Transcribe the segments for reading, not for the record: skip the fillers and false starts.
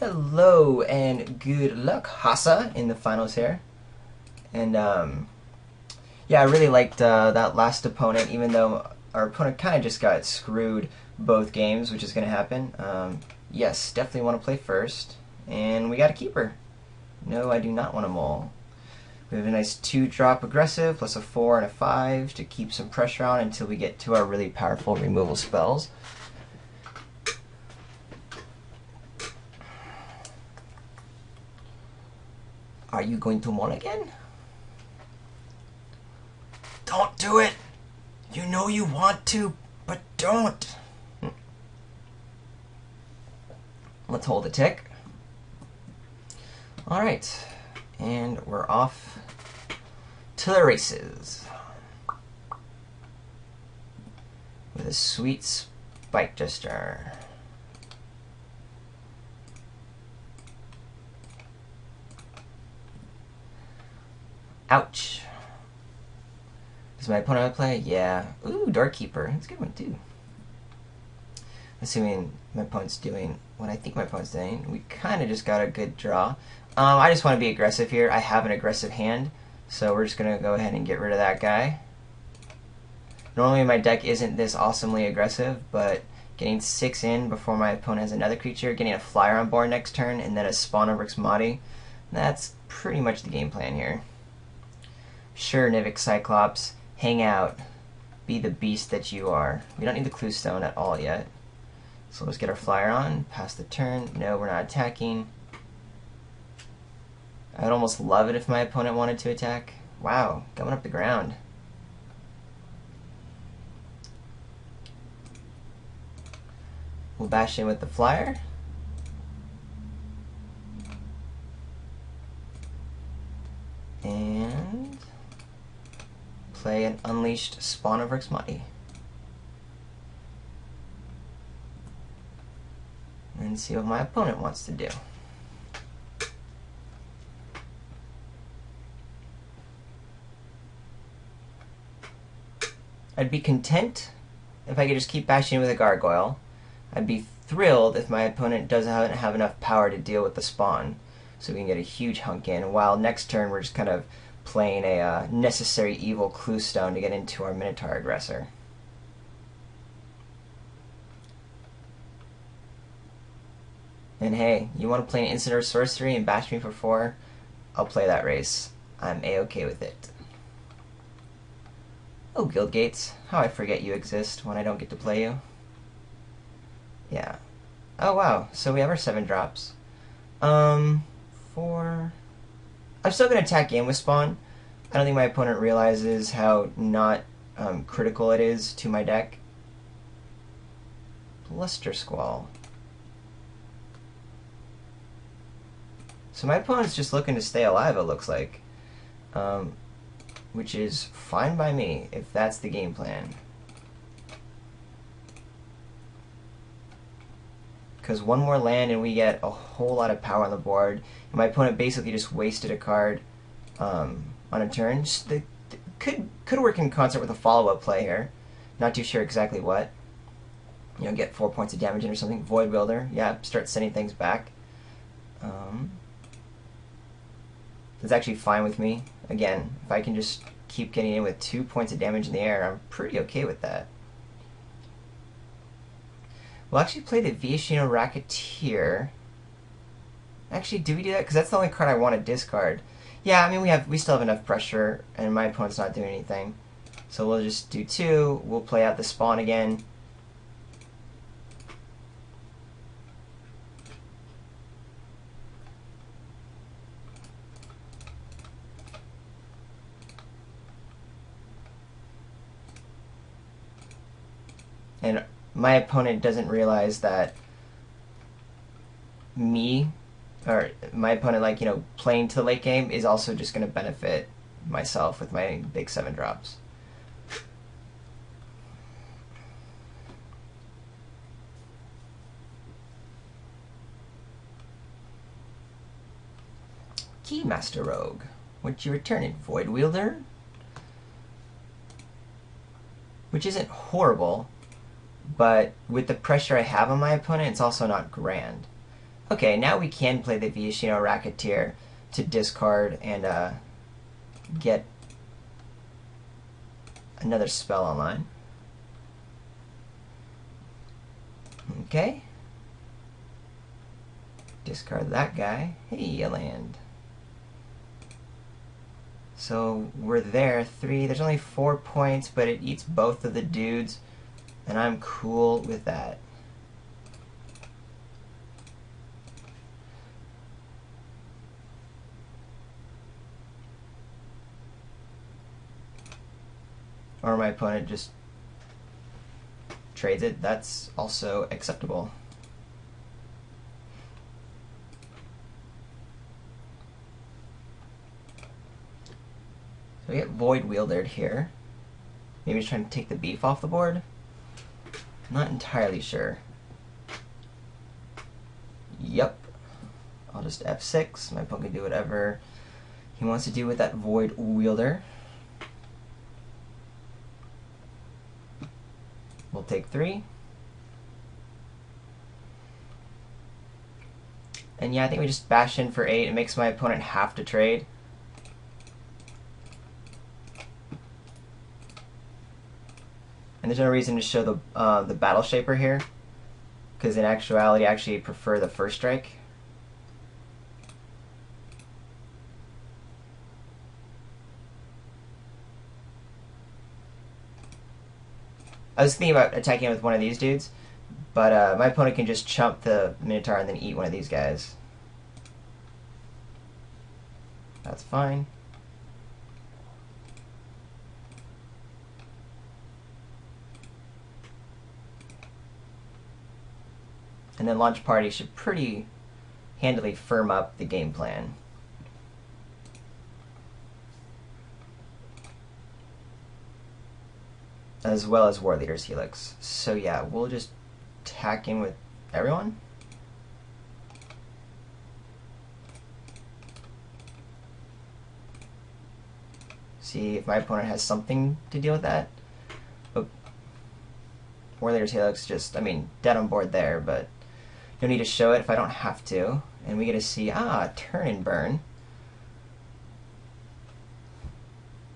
Hello and good luck, Hassa, in the finals here. And yeah, I really liked that last opponent, even though our opponent kind of just got screwed both games, which is going to happen. Yes, definitely want to play first. And we got a keeper. No, I do not want a mole. We have a nice 2-drop aggressive, plus a 4 and a 5 to keep some pressure on until we get to our really powerful removal spells. Are you going to mole again? Don't do it! You know you want to, but don't! Let's hold a tick. Alright, and we're off to the races. With a sweet spike gesture. Ouch. Does my opponent play? Yeah. Ooh, Doorkeeper. That's a good one, too. Assuming my opponent's doing what I think my opponent's doing. We kind of just got a good draw. I just want to be aggressive here. I have an aggressive hand, so we're just going to go ahead and get rid of that guy. Normally my deck isn't this awesomely aggressive, but getting 6 in before my opponent has another creature, getting a flyer on board next turn, and then a spawn of Rixmati, that's pretty much the game plan here. Sure, Nivik Cyclops, hang out. Be the beast that you are. We don't need the Clue Stone at all yet. So let's get our flyer on, pass the turn. No, we're not attacking. I'd almost love it if my opponent wanted to attack. Wow, coming up the ground. We'll bash in with the flyer. And play an Unleashed Spawn of Rixmati. And see what my opponent wants to do. I'd be content if I could just keep bashing with a Gargoyle. I'd be thrilled if my opponent doesn't have enough power to deal with the spawn, so we can get a huge hunk in, while next turn we're just kind of playing a necessary evil Clue Stone to get into our Minotaur aggressor. And hey, you want to play an instant or sorcery and bash me for 4? I'll play that race. I'm a-okay with it. Oh, Guildgates, how I forget you exist when I don't get to play you. Yeah. Oh wow, so we have our 7 drops. 4... I'm still going to attack in with Spawn. I don't think my opponent realizes how not critical it is to my deck. Bluster Squall. So my opponent's just looking to stay alive, it looks like. Which is fine by me, if that's the game plan. Because one more land and we get a whole lot of power on the board. And my opponent basically just wasted a card on a turn. Could work in concert with a follow-up play here. Not too sure exactly what. You know, get 4 points of damage in or something. Void Builder, yeah, start sending things back. That's actually fine with me. Again, if I can just keep getting in with 2 points of damage in the air, I'm pretty okay with that. We'll actually play the Viashino Racketeer. Actually, do we do that? Because that's the only card I want to discard. Yeah, I mean, we still have enough pressure, and my opponent's not doing anything. So we'll just do 2. We'll play out the spawn again. And my opponent doesn't realize that my opponent, like, you know, playing to the late game is also just going to benefit myself with my big 7 drops. Keymaster Rogue. Would you return it? Void Wielder? Which isn't horrible. But with the pressure I have on my opponent, it's also not grand. Okay, now we can play the Viashino Racketeer to discard and get another spell online. Okay. Discard that guy. Hey, a land. So we're there. 3. There's only 4 points, but it eats both of the dudes, and I'm cool with that. Or my opponent just trades it. That's also acceptable. So we get Void Wieldered here. Maybe he's trying to take the beef off the board? Not entirely sure. Yep. I'll just F6. My opponent can do whatever he wants to do with that Void Wielder. We'll take 3. And yeah, I think we just bash in for 8. It makes my opponent have to trade. And there's no reason to show the Battle Shaper here, because in actuality I actually prefer the first strike. I was thinking about attacking with one of these dudes, but my opponent can just chump the Minotaur and then eat one of these guys. That's fine. And then Launch Party should pretty handily firm up the game plan. As well as War Leader's Helix. So yeah, we'll just tack in with everyone. See if my opponent has something to deal with that. Oh. War Leader's Helix just, I mean, dead on board there, but no need to show it if I don't have to. And we get to see, turn and burn.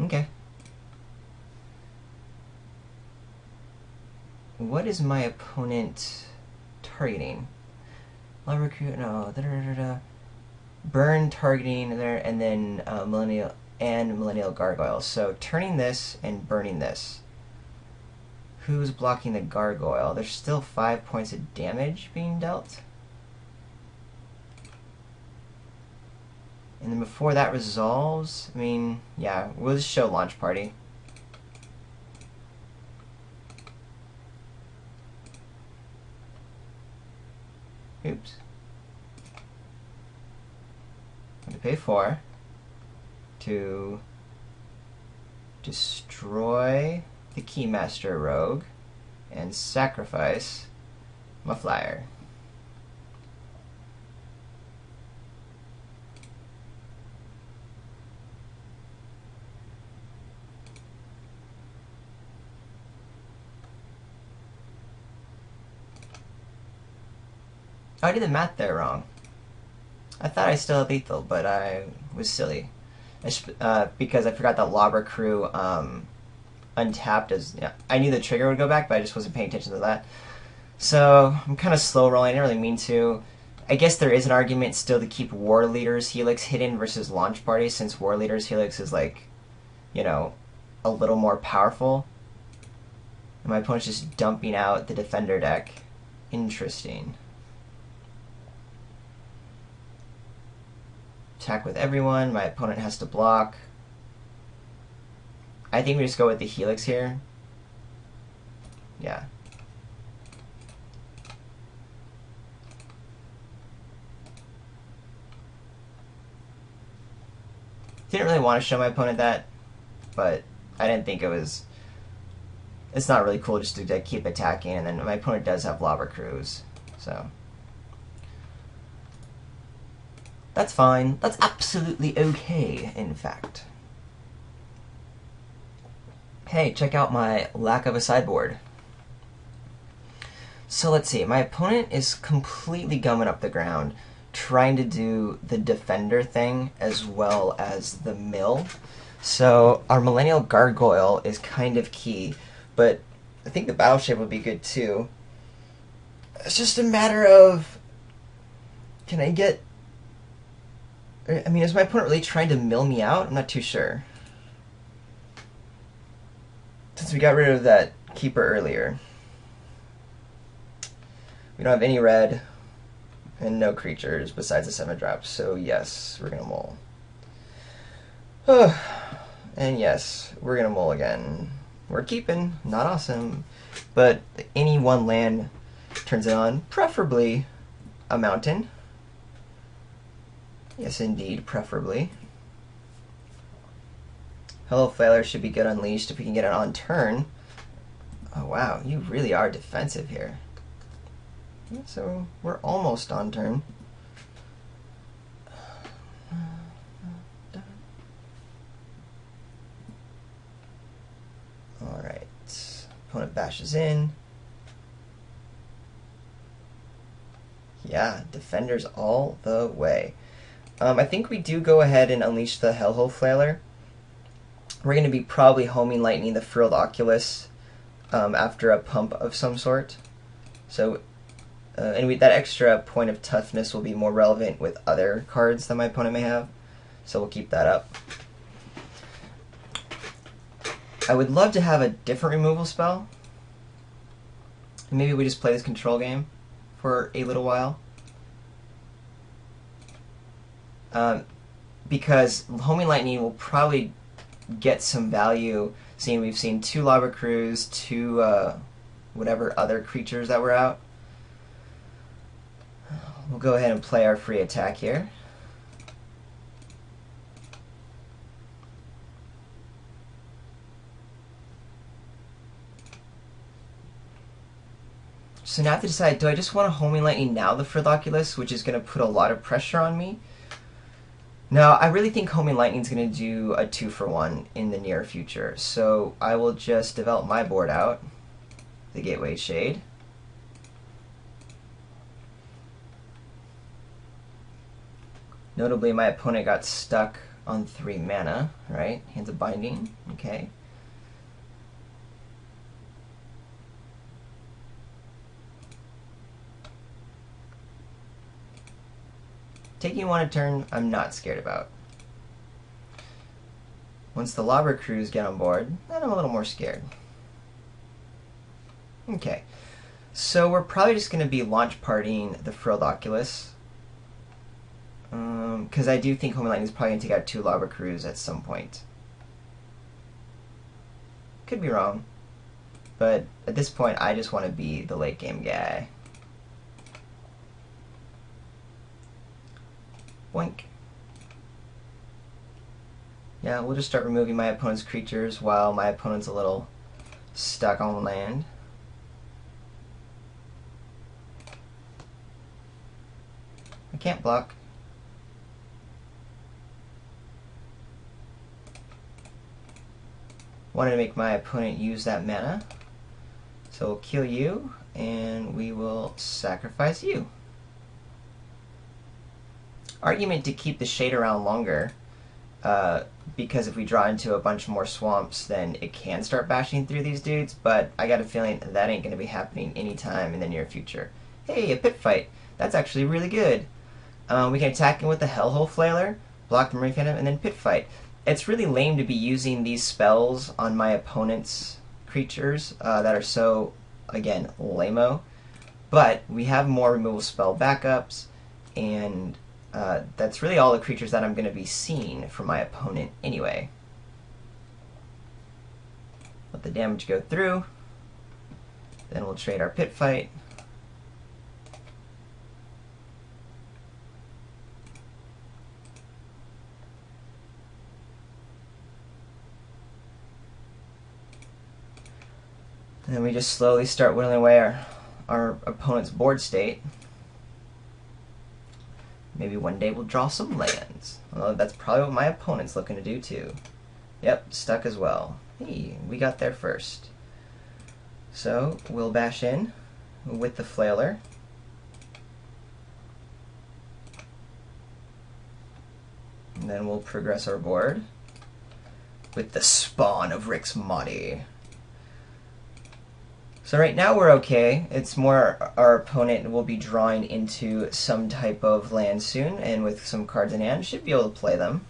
Okay. What is my opponent targeting? Lava Recruit, no. Burn targeting there, and then Millennial Gargoyle. So turning this and burning this. Who's blocking the Gargoyle? There's still 5 points of damage being dealt. And then before that resolves, I mean, yeah, we'll just show Launch Party. Oops. I'm going to pay 4 to destroy the Keymaster Rogue and sacrifice my flyer. Oh, I did the math there wrong. I thought I still had lethal, but I was silly. Because I forgot that Lobber Crew untapped as... Yeah, I knew the trigger would go back, but I just wasn't paying attention to that. So, I'm kind of slow rolling. I didn't really mean to. I guess there is an argument still to keep War Leader's Helix hidden versus Launch Party, since War Leader's Helix is, like, you know, a little more powerful. And my opponent's just dumping out the Defender deck. Interesting. Attack with everyone. My opponent has to block. I think we just go with the Helix here. Yeah. Didn't really want to show my opponent that, but I didn't think it was... It's not really cool just to keep attacking, and then my opponent does have Lobber Crews, so... That's fine. That's absolutely okay, in fact. Hey, check out my lack of a sideboard. So let's see. My opponent is completely gumming up the ground, trying to do the defender thing as well as the mill. So our Millennial Gargoyle is kind of key, but I think the battle shape would be good too. It's just a matter of, can I get... I mean, is my opponent really trying to mill me out? I'm not too sure. Since we got rid of that keeper earlier. We don't have any red and no creatures besides the 7-drop, so yes, we're going to mull. And yes, we're going to mull again. We're keeping, not awesome, but any one land turns it on, preferably a mountain. Yes, indeed, preferably. Hello Flailer should be good unleashed if we can get it on turn. Oh wow, you really are defensive here. So we're almost on turn. Alright, opponent bashes in. Yeah, defenders all the way. I think we do go ahead and unleash the Hellhole Flailer. We're going to be probably homing lightning the Frilled Oculus after a pump of some sort. So, that extra point of toughness will be more relevant with other cards that my opponent may have. So we'll keep that up. I would love to have a different removal spell. Maybe we just play this control game for a little while. Because homing lightning will probably get some value, seeing we've seen 2 Lava Crews, 2 whatever other creatures that were out. We'll go ahead and play our free attack here. So now I have to decide, do I just want to homing lightning now the Frithoculus, which is going to put a lot of pressure on me? No, I really think homing lightning is going to do a 2-for-1 in the near future. So I will just develop my board out, the Gateway Shade. Notably, my opponent got stuck on 3 mana, right? Hands of Binding, okay. Taking 1 a turn, I'm not scared about. Once the Lava Crews get on board, then I'm a little more scared. Okay, so we're probably just going to be launch partying the Frilled Oculus. Because I do think Homing Lightning is probably going to take out 2 Lava Crews at some point. Could be wrong, but at this point I just want to be the late game guy. Boink. Yeah, we'll just start removing my opponent's creatures while my opponent's a little stuck on land. I can't block. Wanted to make my opponent use that mana. So we'll kill you, and we will sacrifice you. Argument to keep the shade around longer, because if we draw into a bunch more swamps, then it can start bashing through these dudes, but I got a feeling that ain't going to be happening anytime in the near future. Hey, a pit fight. That's actually really good. We can attack him with the Hellhole Flailer, block the Marine Phantom, and then pit fight. It's really lame to be using these spells on my opponent's creatures that are so, again, lame-o. But we have more removal spell backups, and that's really all the creatures that I'm going to be seeing from my opponent anyway. Let the damage go through. Then we'll trade our pit fight. And then we just slowly start whittling away our opponent's board state. Maybe one day we'll draw some lands. Well, that's probably what my opponent's looking to do too. Yep, stuck as well. Hey, we got there first. So we'll bash in with the flailer. And then we'll progress our board with the Spawn of Rick's Modi. So right now we're okay. It's more our opponent will be drawing into some type of land soon, and with some cards in hand, should be able to play them.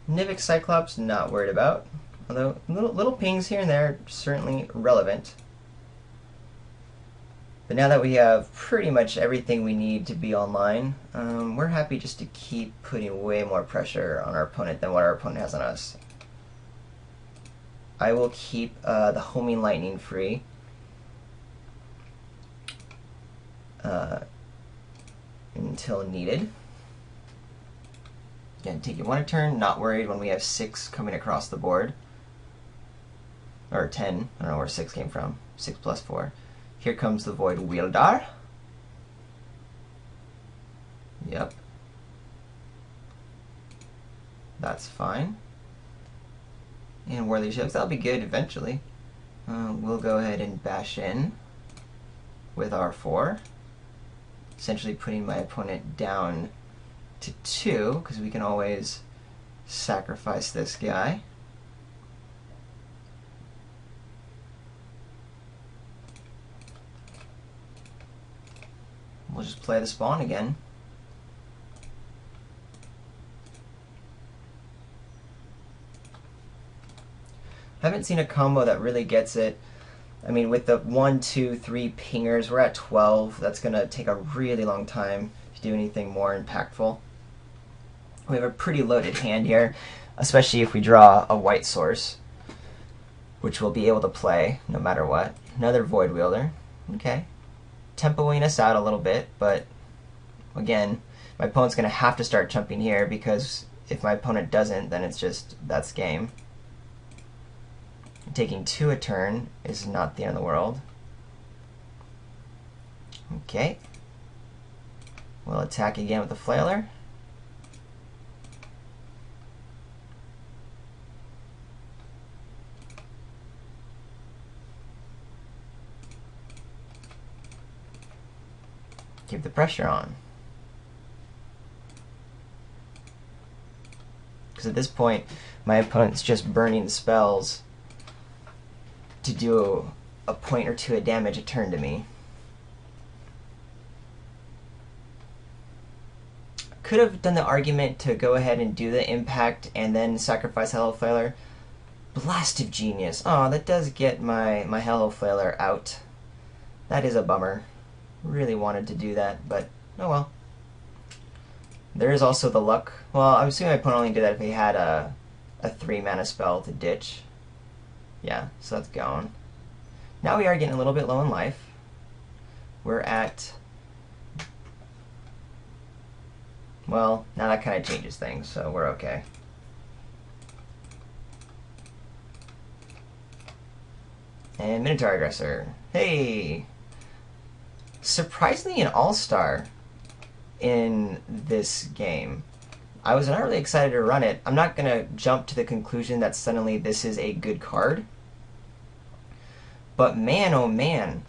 Nivik Cyclops, not worried about. Although little pings here and there are certainly relevant. But now that we have pretty much everything we need to be online, we're happy just to keep putting way more pressure on our opponent than what our opponent has on us. I will keep the Homing Lightning free. Until needed. Again, take it one a turn, not worried when we have 6 coming across the board. Or 10, I don't know where 6 came from. 6 plus 4. Here comes the Void Wielder. Yep. That's fine. And Worthy Ships, that'll be good eventually. We'll go ahead and bash in with our 4. Essentially putting my opponent down to 2, because we can always sacrifice this guy. We'll just play the Spawn again. Haven't seen a combo that really gets it. I mean, with the 1, 2, 3 pingers, we're at 12. That's going to take a really long time to do anything more impactful. We have a pretty loaded hand here, especially if we draw a white source, which we'll be able to play no matter what. Another Void Wielder. Okay. Tempoing us out a little bit, but again, my opponent's going to have to start jumping here, because if my opponent doesn't, then it's just, that's game. Taking 2 a turn is not the end of the world. Okay. We'll attack again with the flailer. Keep the pressure on. Because at this point, my opponent's just burning spells to do a point or 2 of damage a turn to me. Could have done the argument to go ahead and do the impact and then sacrifice Hello Flailer. Blast of Genius. Oh, that does get my Hello Flailer out. That is a bummer. Really wanted to do that, but oh well. There is also the luck. Well, I'm assuming my opponent only did that if he had a 3 mana spell to ditch. Yeah, so that's gone. Now we are getting a little bit low in life. We're at... Well, now that kind of changes things, so we're okay. And Minotaur Aggressor. Hey! Surprisingly an all-star in this game. I was not really excited to run it. I'm not going to jump to the conclusion that suddenly this is a good card. But man, oh man,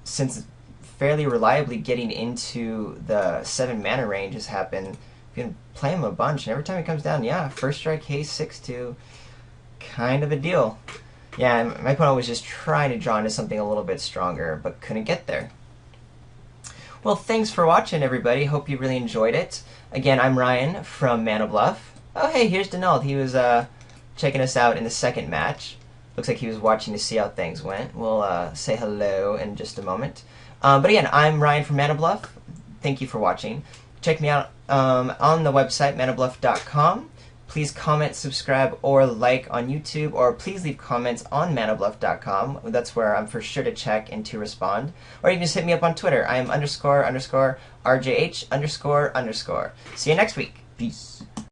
since fairly reliably getting into the 7 mana range has happened, you can play him a bunch, and every time he comes down, yeah, first strike haste 6/2, kind of a deal. Yeah, my opponent was just trying to draw into something a little bit stronger, but couldn't get there. Well, thanks for watching, everybody. Hope you really enjoyed it. Again, I'm Ryan from Mana Bluff. Oh, hey, here's Donald. He was checking us out in the second match. Looks like he was watching to see how things went. We'll say hello in just a moment. But again, I'm Ryan from Mana Bluff. Thank you for watching. Check me out on the website, manabluff.com. Please comment, subscribe, or like on YouTube, or please leave comments on manabluff.com. That's where I'm for sure to check and to respond. Or you can just hit me up on Twitter. I am __RJH__. See you next week. Peace.